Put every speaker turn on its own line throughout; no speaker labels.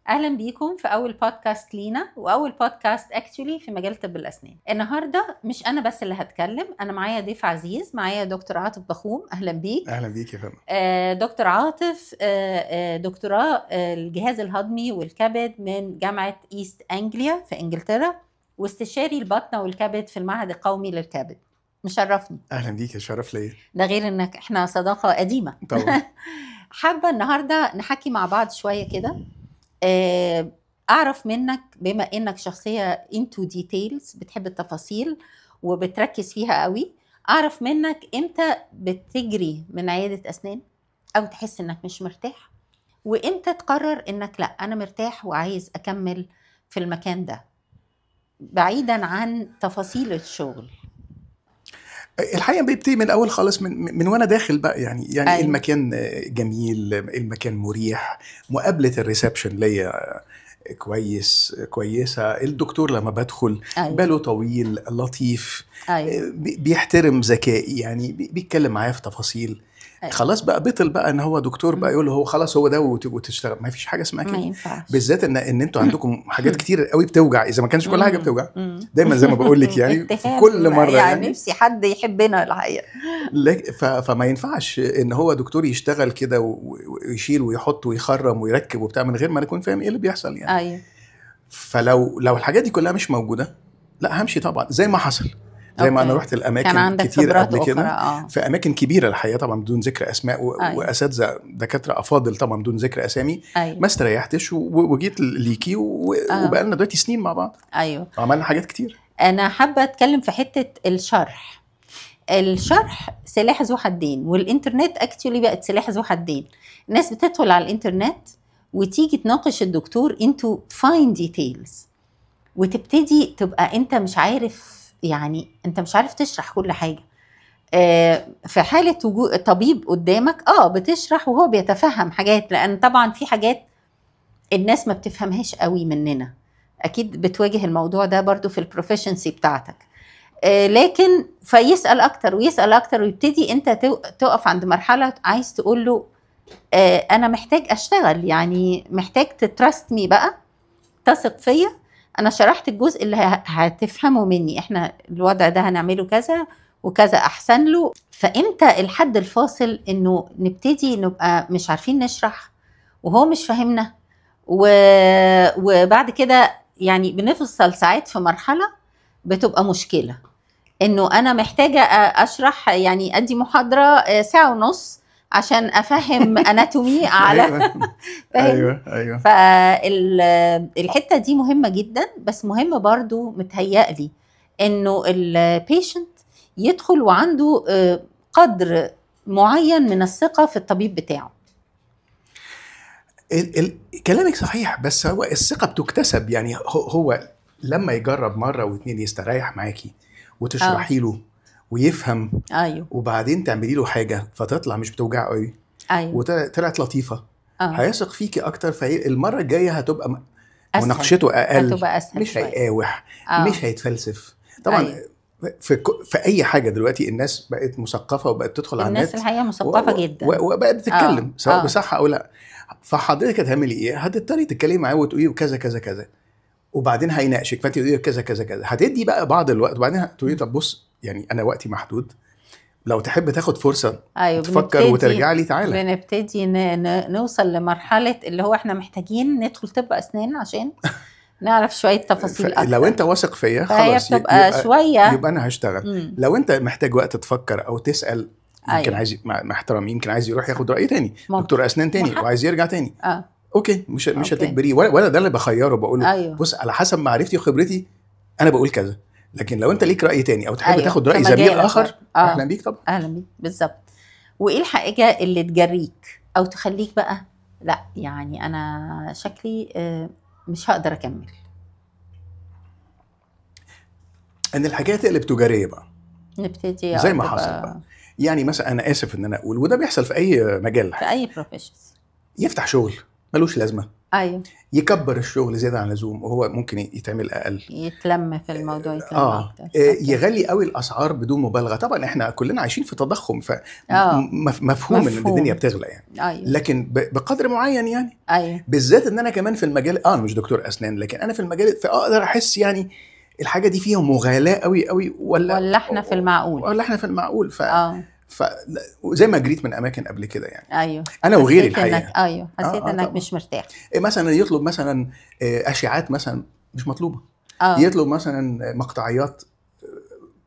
اهلا بيكم في اول بودكاست لينا واول بودكاست اكشولي في مجال طب الاسنان. النهارده مش انا بس اللي هتكلم، انا معايا ضيف عزيز، معايا دكتور عاطف بخوم. اهلا بيك.
اهلا بيك يا فندم.
دكتور عاطف دكتوراه الجهاز الهضمي والكبد من جامعه ايست انجليا في انجلترا، واستشاري البطنه والكبد في المعهد القومي للكبد. مشرفني.
اهلا بيك، يا شرف ليا.
ده غير انك احنا صداقه قديمه
طبعا.
حابه النهارده نحكي مع بعض شويه كده، أعرف منك بما إنك شخصية into details، بتحب التفاصيل وبتركز فيها قوي. أعرف منك إمتى بتجري من عيادة أسنان أو تحس إنك مش مرتاح، وإمتى تقرر إنك لأ أنا مرتاح وعايز أكمل في المكان ده بعيدا عن تفاصيل الشغل.
الحقيقه بيبتدي من الاول خالص، من وانا داخل بقى، يعني
أيوة.
المكان جميل، المكان مريح، مقابله الريسبشن ليا كويسه، الدكتور لما بدخل
أيوة.
باله طويل لطيف.
أيوة.
بيحترم ذكائي، يعني بيتكلم معايا في تفاصيل.
أيوة.
خلاص بقى بطل بقى ان هو دكتور بقى يقول له هو خلاص هو ده وتشتغل. ما فيش حاجه اسمها
ما
كده،
ينفعش.
بالذات ان انتوا عندكم حاجات كتير قوي بتوجع، اذا ما كانش كل حاجه بتوجع.
مم.
دايما زي ما بقول لك، يعني في كل مره
يعني نفسي حد يحبنا الحقيقه.
فما ينفعش ان هو دكتور يشتغل كده ويشيل ويحط ويخرم ويركب وبتاع من غير ما نكون فاهم ايه اللي بيحصل يعني.
ايوه.
فلو الحاجات دي كلها مش موجوده، لا همشي طبعا زي ما حصل. زي ما انا رحت الاماكن كتير قبل كده، في اماكن كبيره الحقيقه طبعا بدون ذكر اسماء واساتذه دكاتره افاضل طبعا بدون ذكر اسامي.
أيوة.
ما استريحتش وجيت ليكي وبقالنا دلوقتي سنين مع بعض.
ايوه،
وعملنا حاجات كتير.
انا حابه اتكلم في حته الشرح. الشرح سلاح ذو حدين، والانترنت اكتشولي بقت سلاح ذو حدين. الناس بتدخل على الانترنت وتيجي تناقش الدكتور انتو فاين ديتيلز، وتبتدي تبقى انت مش عارف، يعني انت مش عارف تشرح كل حاجه. في حاله وجود طبيب قدامك بتشرح وهو بيتفهم حاجات، لان طبعا في حاجات الناس ما بتفهمهاش قوي مننا. اكيد بتواجه الموضوع ده برضو في البروفيشنسي بتاعتك. لكن فيسأل أكتر ويسأل أكتر، ويبتدي أنت تقف عند مرحلة عايز تقول له أنا محتاج أشتغل، يعني محتاج تترست مي بقى، تثق فيا. أنا شرحت الجزء اللي هتفهمه مني، إحنا الوضع ده هنعمله كذا وكذا أحسن له. فإمتى الحد الفاصل إنه نبتدي نبقى مش عارفين نشرح وهو مش فاهمنا، وبعد كده يعني بنفصل ساعات في مرحلة بتبقى مشكلة، انه انا محتاجة اشرح، يعني ادي محاضرة ساعة ونص عشان افهم اناتومي على
ايوه.
فالحتة دي مهمة جدا، بس مهمة برضو متهيألي انه البيشنت يدخل وعنده قدر معين من الثقة في الطبيب بتاعه.
كلامك صحيح، بس هو الثقة بتكتسب. يعني هو لما يجرب مرة واتنين يستريح معاكي وتشرحي له ويفهم.
أيوه.
وبعدين تعملي له حاجة فتطلع مش بتوجع قوي.
أيوه.
وطلعت لطيفة. هيثق فيكي أكتر، فالمرة الجاية هتبقى مناقشته أقل،
هتبقى أسهل،
مش هيقاوح، مش هيتفلسف طبعا.
أيوه.
في أي حاجة دلوقتي الناس بقت مثقفة وبقت تدخل على النت.
الناس الحقيقة مثقفة جدا
وبقت بتتكلم سواء بصح أو لا. فحضرتك هتعملي إيه؟ هتضطري تتكلمي معاه وتقولي كذا كذا كذا، وبعدين هيناقشك فانت تقولي كذا كذا كذا، هتدي بقى بعض الوقت، وبعدين تقولي طب بص، يعني انا وقتي محدود، لو تحب تاخد فرصه تفكر وترجع لي تعالى.
بنبتدي نوصل لمرحله اللي هو احنا محتاجين ندخل طب اسنان عشان نعرف شويه تفاصيل اكتر.
لو انت واثق فيا خلاص
يبقى شويه،
يبقى انا هشتغل. لو انت محتاج وقت تفكر او تسال، يمكن عايز مع احترامي، يمكن عايز يروح ياخد راي تاني، دكتور اسنان تاني وعايز يرجع تاني. اوكي، مش هتجبريه، ولا ده اللي بخيره، بقول له بص على حسب معرفتي وخبرتي انا بقول كذا. لكن لو انت ليك راي تاني او تحب تاخد راي زميل اخر، اهلا بيك طبعا.
اهلا بيك بالظبط. وايه الحاجه اللي تجريك او تخليك بقى لا يعني انا شكلي مش هقدر اكمل؟
ان الحاجات اللي بتجاريه بقى
نبتدي
زي ما حصل بقى. يعني مثلا انا اسف ان انا اقول، وده بيحصل في اي مجال،
في اي بروفيشن،
يفتح شغل ملوش لازمه
ايوه
يكبر الشغل زياده عن اللزوم وهو ممكن يتعمل اقل،
يتلم في الموضوع، يتلم اكتر.
يغلي قوي الاسعار بدون مبالغه. طبعا احنا كلنا عايشين في تضخم، فمفهوم ان الدنيا بتغلى يعني.
أيوة.
لكن بقدر معين يعني.
أيوة.
بالذات ان انا كمان في المجال، انا مش دكتور اسنان، لكن انا في المجال فاقدر احس يعني الحاجه دي فيها مغالاه قوي قوي ولا
احنا في المعقول،
ولا احنا في المعقول. زي ما جريت من اماكن قبل كده يعني.
ايوه
انا وغيري الحقيقه.
ايوه حسيت انك مش مرتاح.
مثلا يطلب مثلا اشعاعات مثلا مش مطلوبه. يطلب مثلا مقطعيات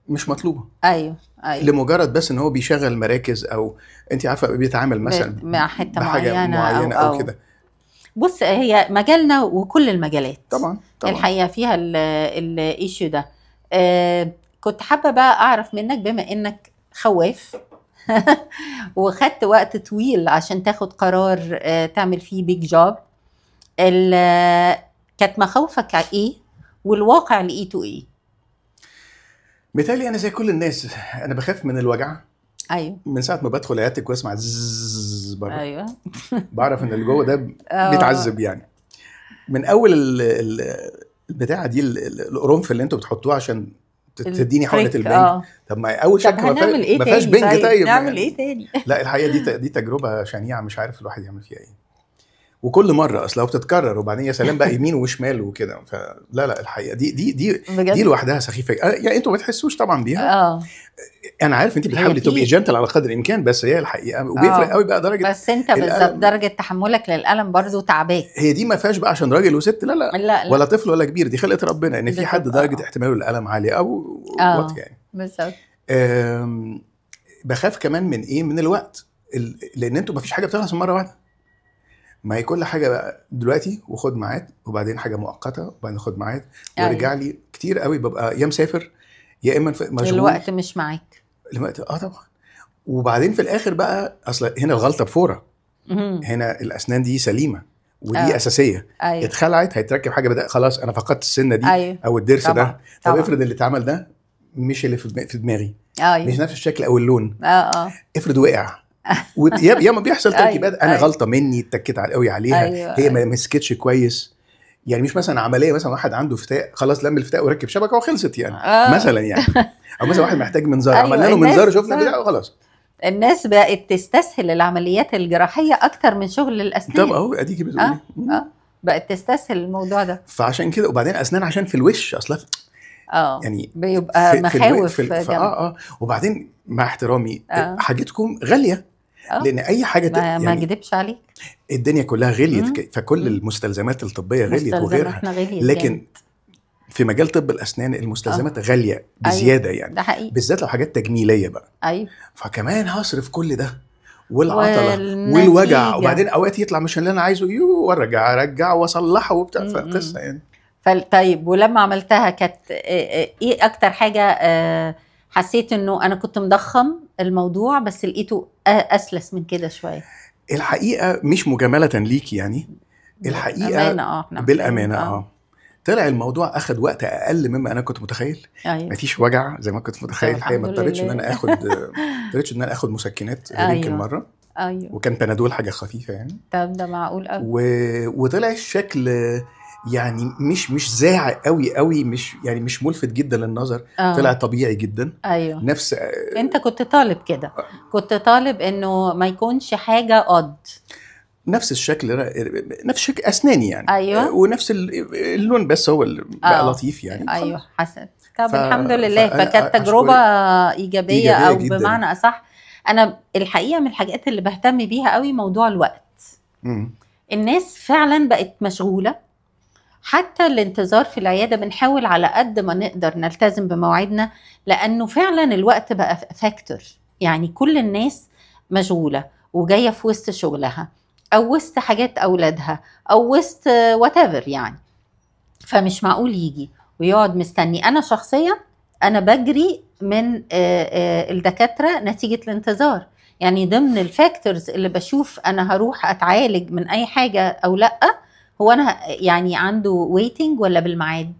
مش مطلوبه.
ايوه
لمجرد بس ان هو بيشغل مراكز، او انت عارفه بيتعامل مثلا
مع حته
بحاجه معينه او كده.
بص، هي مجالنا وكل المجالات
طبعا
الحقيقه فيها الايشيو ده. كنت حابه بقى اعرف منك، بما انك خواف وخدت وقت طويل عشان تاخد قرار تعمل فيه بيج جوب، كانت مخاوفك ايه والواقع لقيته ايه؟
مثالي انا زي كل الناس، انا بخاف من الوجع.
ايوه.
من ساعه ما بدخل عيادتك واسمع زز بره،
ايوه
بعرف ان اللي جوه ده بيتعذب يعني. من اول البتاعه دي القرنفل اللي انتوا بتحطوه عشان تديني حقنه البنج. طب ما اول شكل ما فيهاش بنج. طيب
نعمل ايه تاني؟
لا الحقيقه دي تجربه شنيعه، مش عارف الواحد يعمل فيها ايه. وكل مره اصلا بتتكرر، وبعدين يا سلام بقى يمين وشمال وكده. فلا الحقيقه دي لوحدها سخيفه يعني. انتوا ما بتحسوش طبعا بيها. انا عارف انت بتحاولي تبقي جنتل على قدر الامكان، بس هي الحقيقه وبيفرق قوي بقى درجه.
بس انت بالظبط درجه تحملك للالم برضو تعباك.
هي دي ما فيهاش بقى عشان راجل وست، لا ولا طفل ولا كبير، دي خلقه ربنا ان في حد درجه احتماله للالم عاليه او وات يعني.
بالظبط.
بخاف كمان من ايه؟ من الوقت، لان انتوا ما فيش حاجه بتخلص مره واحده. ما هي كل حاجه بقى دلوقتي وخد ميعاد، وبعدين حاجه مؤقته، وبعدين خد ميعاد، وارجع لي كتير قوي. ببقى يا مسافر يا اما مشغول،
الوقت مش معاك.
الوقت طبعا. وبعدين في الاخر بقى اصل هنا الغلطه بفوره. هنا الاسنان دي سليمه ودي اساسيه. اتخلعت هيتركب حاجه بدأ خلاص انا فقدت السنه دي او الضرس ده. طب افرض اللي اتعمل ده مش اللي في دماغي، مش نفس الشكل او اللون. افرض وقع يا ما بيحصل تركيبات. انا غلطه مني اتكيت قوي عليها. هي ما مسكتش كويس يعني. مش مثلا عمليه مثلا واحد عنده فتاء خلاص لم الفتاء وركب شبكه وخلصت يعني. مثلا يعني. او مثلا واحد محتاج منظار، عملنا له منظار شفنا بتاعه وخلاص.
الناس بقت تستسهل العمليات الجراحيه اكتر من شغل الاسنان.
طب اهو اديكي بتقولي
بقت تستسهل الموضوع ده.
فعشان كده. وبعدين اسنان عشان في الوش اصلا
يعني بيبقى مخاوف
وبعدين مع احترامي حاجتكم غاليه. لان اي حاجه
يعني ما اكذبش عليك،
الدنيا كلها غليت. فكل المستلزمات الطبيه غليت وغيرها. لكن في مجال طب الاسنان المستلزمات غاليه بزياده يعني.
ده حقيقي.
بالذات لو حاجات تجميليه بقى.
ايوه.
فكمان هصرف كل ده والعطله والوجع، وبعدين اوقات يطلع مش اللي انا عايزه وارجع واصلحه وبتاع. فقصه يعني.
طيب ولما عملتها كانت ايه اكتر حاجه حسيت انه انا كنت مضخم الموضوع بس لقيته اسلس من كده شويه؟
الحقيقه مش مجامله ليكي يعني. الحقيقه بالامانه طلع الموضوع اخد وقت اقل مما انا كنت متخيل. مفيش وجع زي ما كنت متخيل. الحقيقه ما اضطريتش ان انا اخد مسكنات غير يمكن مره. وكان بنادول حاجه خفيفه يعني.
طب ده معقول قوي.
وطلع الشكل يعني مش زاعق قوي، مش يعني مش ملفت جدا للنظر. طلع طبيعي جدا. نفس
انت كنت طالب كده. كنت طالب انه ما يكونش حاجه
نفس الشكل، نفس شكل اسناني يعني. ونفس اللون، بس هو اللي بقى لطيف يعني.
حسن. طب الحمد لله. فكانت تجربه ايجابيه او جداً. بمعنى اصح انا الحقيقه من الحاجات اللي بهتم بيها قوي موضوع الوقت. الناس فعلا بقت مشغوله، حتى الانتظار في العياده بنحاول على قد ما نقدر نلتزم بمواعيدنا، لانه فعلا الوقت بقى فاكتور. يعني كل الناس مشغوله وجايه في وسط شغلها او وسط حاجات اولادها او وسط whatever يعني. فمش معقول يجي ويقعد مستني. انا شخصيا انا بجري من الدكاتره نتيجه الانتظار. يعني ضمن الفاكتورز اللي بشوف انا هروح اتعالج من اي حاجه او لا، هو انا يعني عنده ويتنج ولا بالميعاد.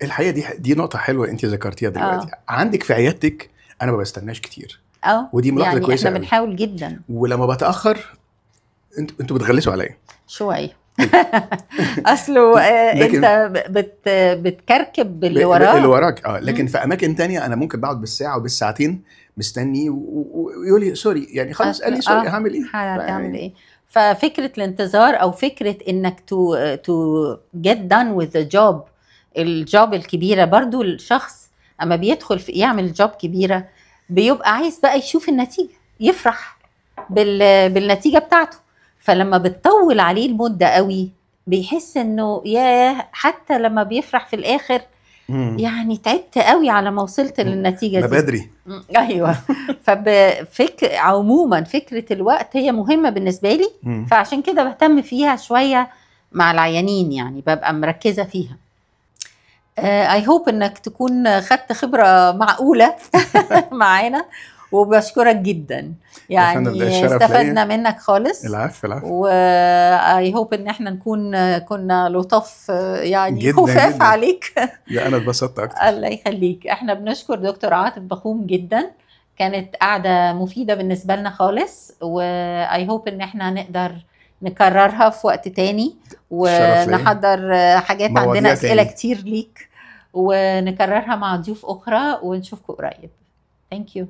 الحقيقه دي نقطه حلوه انت ذكرتيها دلوقتي. عندك في عيادتك انا ما بستناش كتير. ودي ملاحظه
يعني
كويسه.
احنا بنحاول جدا.
ولما بتاخر انتوا بتغلسوا عليا
شويه اصله انت بتكركب اللي وراك
اللي وراك لكن في اماكن تانية انا ممكن بقعد بالساعه وبالساعتين مستني ويقول لي سوري، يعني خلاص قال لي سوري هعمل ايه؟
هتعمل ايه؟ ففكره الانتظار او فكره انك تو get done with the job، الجوب الكبيره، برضو الشخص اما بيدخل في يعمل جوب كبيره بيبقى عايز بقى يشوف النتيجه، يفرح بالنتيجه بتاعته. فلما بتطول عليه المده قوي بيحس انه ياه، حتى لما بيفرح في الاخر يعني تعبت قوي على ما وصلت للنتيجه دي
بدري.
ايوه. عموما فكره الوقت هي مهمه بالنسبه لي، فعشان كده بهتم فيها شويه مع العيانين، يعني ببقى مركزه فيها. I hope انك تكون خدت خبره معقوله معانا، وبشكرك جدا، يعني استفدنا منك خالص.
العفو.
واي هوب ان احنا كنا لطاف يعني خفاف عليك.
لا انا اتبسطت اكتر.
الله يخليك. احنا بنشكر دكتور عاطف بخوم جدا، كانت قاعده مفيده بالنسبه لنا خالص، واي هوب ان احنا نقدر نكررها في وقت تاني، ونحضر حاجات، عندنا اسئله كتير ليك، ونكررها مع ضيوف اخرى، ونشوفكم قريب. Thank you.